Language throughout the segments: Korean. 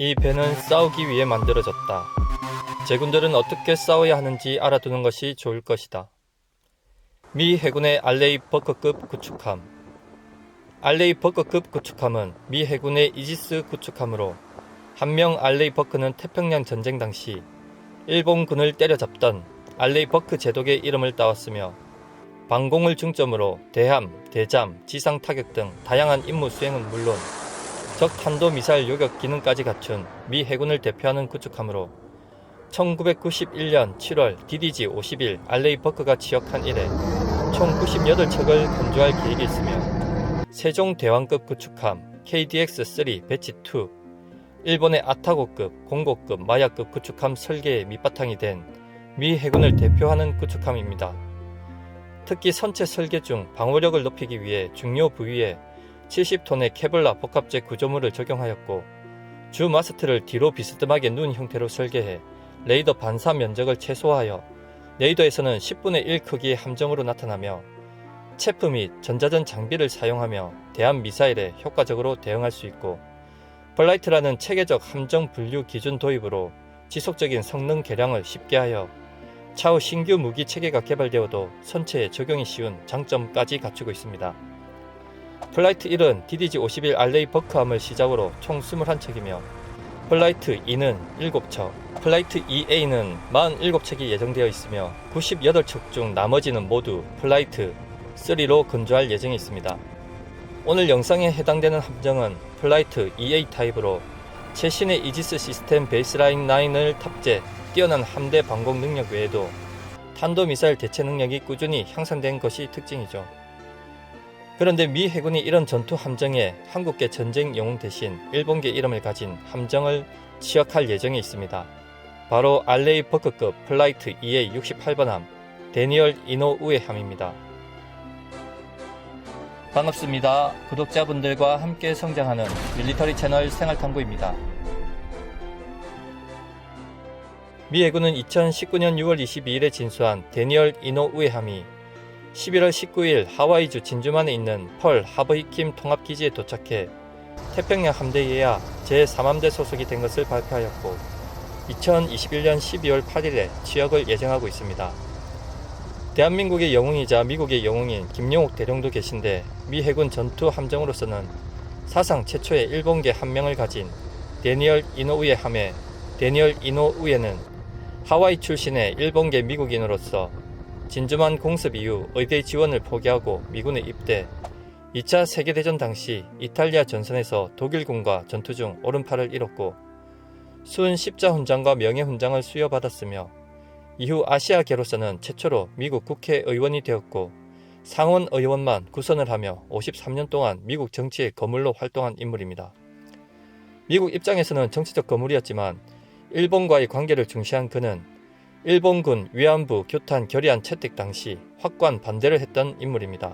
이 배는 싸우기 위해 만들어졌다. 제군들은 어떻게 싸워야 하는지 알아두는 것이 좋을 것이다. 미 해군의 알레이 버커급 구축함. 알레이 버커급 구축함은 미 해군의 이지스 구축함으로 한 명 알레이 버크는 태평양 전쟁 당시 일본군을 때려잡던 알레이 버크 제독의 이름을 따왔으며 방공을 중점으로 대함, 대잠, 지상 타격 등 다양한 임무 수행은 물론 적 탄도미사일 요격 기능까지 갖춘 미 해군을 대표하는 구축함으로 1991년 7월 DDG-51 알레이 버크가 취역한 이래 총 98척을 건조할 계획이 있으며 세종대왕급 구축함 KDX-3 배치2, 일본의 아타고급, 공고급, 마야급 구축함 설계의 밑바탕이 된 미 해군을 대표하는 구축함입니다. 특히 선체 설계 중 방어력을 높이기 위해 중요 부위에 70톤의 케블라 복합재 구조물을 적용하였고 주 마스트를 뒤로 비스듬하게 누운 형태로 설계해 레이더 반사 면적을 최소화하여 레이더에서는 10분의 1 크기의 함정으로 나타나며 체프 및 전자전 장비를 사용하며 대함 미사일에 효과적으로 대응할 수 있고 플라이트라는 체계적 함정 분류 기준 도입으로 지속적인 성능 개량을 쉽게 하여 차후 신규 무기 체계가 개발되어도 선체에 적용이 쉬운 장점까지 갖추고 있습니다. 플라이트 1은 DDG-51 알레이 버크함을 시작으로 총 21척이며 플라이트 2는 7척, 플라이트 2A는 47척이 예정되어 있으며 98척 중 나머지는 모두 플라이트 3로 건조할 예정이 있습니다. 오늘 영상에 해당되는 함정은 플라이트 2A 타입으로 최신의 이지스 시스템 베이스라인 9을 탑재 뛰어난 함대 방공 능력 외에도 탄도미사일 대체 능력이 꾸준히 향상된 것이 특징이죠. 그런데 미 해군이 이런 전투 함정에 한국계 전쟁 영웅 대신 일본계 이름을 가진 함정을 취역할 예정에 있습니다. 바로 알레이 버크급 플라이트 2의 68번함 데니얼 이노우에 함입니다. 반갑습니다. 구독자분들과 함께 성장하는 밀리터리 채널 생활탐구입니다. 미 해군은 2019년 6월 22일에 진수한 데니얼 이노우에 함이 11월 19일 하와이주 진주만에 있는 펄 하버히킴 통합기지에 도착해 태평양 함대 예하 제3함대 소속이 된 것을 발표하였고 2021년 12월 8일에 취역을 예정하고 있습니다. 대한민국의 영웅이자 미국의 영웅인 김용옥 대령도 계신데 미 해군 전투 함정으로서는 사상 최초의 일본계 한 명을 가진 데니얼 이노우에 함에 데니얼 이노우에는 하와이 출신의 일본계 미국인으로서 진주만 공습 이후 의대 지원을 포기하고 미군에 입대, 2차 세계대전 당시 이탈리아 전선에서 독일군과 전투 중 오른팔을 잃었고 수은 십자훈장과 명예훈장을 수여받았으며 이후 아시아계로서는 최초로 미국 국회의원이 되었고 상원의원만 구선을 하며 53년 동안 미국 정치의 거물로 활동한 인물입니다. 미국 입장에서는 정치적 거물이었지만 일본과의 관계를 중시한 그는 일본군 위안부 교탄 결의안 채택 당시 확고한 반대를 했던 인물입니다.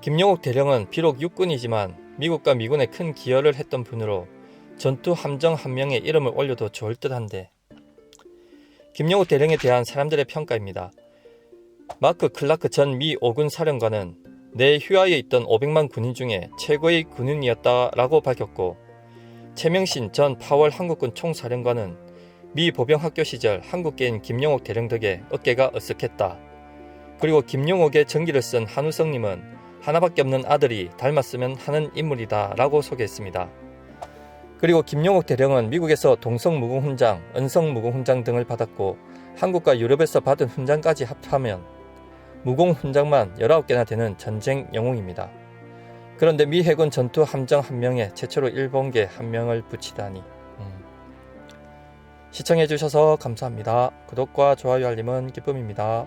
김용옥 대령은 비록 육군이지만 미국과 미군에 큰 기여를 했던 분으로 전투 함정 한 명의 이름을 올려도 좋을 듯한데 김용옥 대령에 대한 사람들의 평가입니다. 마크 클라크 전 미 5군 사령관은 내 휘하에 있던 500만 군인 중에 최고의 군인이었다라고 밝혔고 최명신 전 파월 한국군 총사령관은 미 보병학교 시절 한국계인 김용옥 대령 덕에 어깨가 으쓱했다. 그리고 김용옥의 전기를 쓴 한우성님은 하나밖에 없는 아들이 닮았으면 하는 인물이다 라고 소개했습니다. 그리고 김용옥 대령은 미국에서 동성무궁훈장, 은성무궁훈장 등을 받았고 한국과 유럽에서 받은 훈장까지 합하면 무공훈장만 19개나 되는 전쟁 영웅입니다. 그런데 미 해군 전투 함정 한 명에 최초로 일본계 한 명을 붙이다니. 시청해주셔서 감사합니다. 구독과 좋아요 알림은 기쁨입니다.